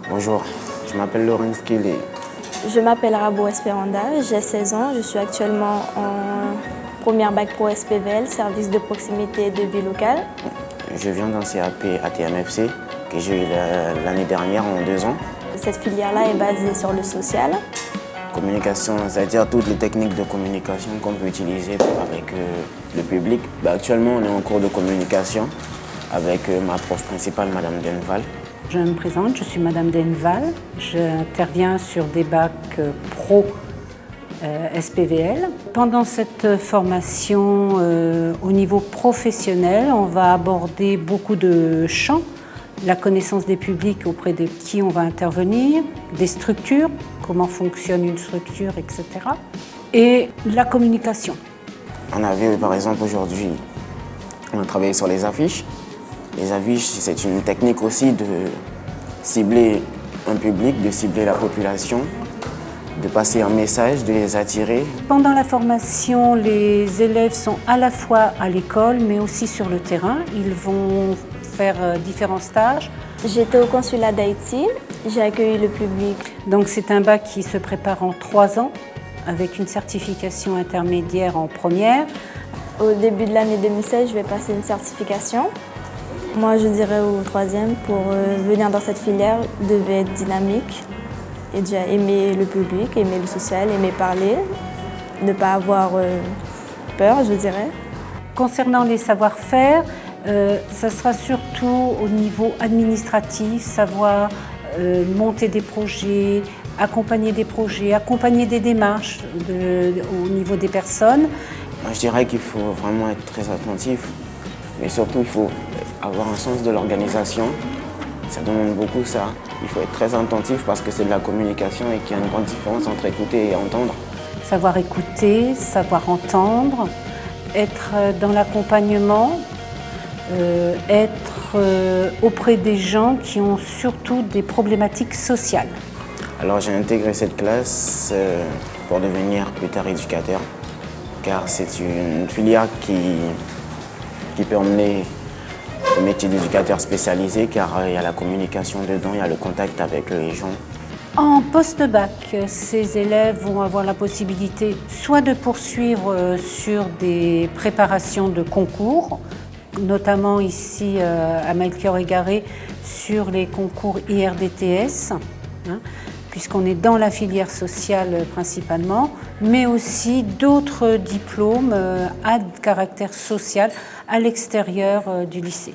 Bonjour, je m'appelle Laurence Kelly. Je m'appelle Rabo Esperanda, j'ai 16 ans, je suis actuellement en première bac pro SPVL, service de proximité et de vie locale. Je viens d'un CAP ATMFC que j'ai eu l'année dernière en 2 ans. Cette filière-là est basée sur le social. Communication, c'est-à-dire toutes les techniques de communication qu'on peut utiliser avec le public. Actuellement, on est en cours de communication avec ma prof principale, Madame Denval. Je me présente, je suis Madame Denval. J'interviens sur des bacs pro SPVL. Pendant cette formation au niveau professionnel, on va aborder beaucoup de champs. La connaissance des publics auprès de qui on va intervenir, des structures, comment fonctionne une structure, etc. Et la communication. On avait par exemple aujourd'hui, on a travaillé sur les affiches. Les affiches, c'est une technique aussi de cibler un public, de cibler la population, de passer un message, de les attirer. Pendant la formation, les élèves sont à la fois à l'école, mais aussi sur le terrain. Ils vont faire différents stages. J'étais au consulat d'Haïti, j'ai accueilli le public. Donc c'est un bac qui se prépare en 3 ans, avec une certification intermédiaire en première. Au début de l'année 2016, je vais passer une certification. Moi, je dirais au 3e, pour venir dans cette filière, devait être dynamique et déjà aimer le public, aimer le social, aimer parler, ne pas avoir peur, je dirais. Concernant les savoir-faire, ça sera surtout au niveau administratif, savoir monter des projets, accompagner des démarches au niveau des personnes. Moi, je dirais qu'il faut vraiment être très attentif, mais surtout il faut avoir un sens de l'organisation. Ça demande beaucoup ça. Il faut être très attentif parce que c'est de la communication et qu'il y a une grande différence entre écouter et entendre. Savoir écouter, savoir entendre, être dans l'accompagnement, être auprès des gens qui ont surtout des problématiques sociales. Alors j'ai intégré cette classe pour devenir plus tard éducateur, car c'est une filière qui peut emmener au métier d'éducateur spécialisé, car il y a la communication dedans, il y a le contact avec les gens. En post-bac, ces élèves vont avoir la possibilité soit de poursuivre sur des préparations de concours, notamment ici à Melchior-Égaré sur les concours IRDTS, puisqu'on est dans la filière sociale principalement, mais aussi d'autres diplômes à caractère social à l'extérieur du lycée.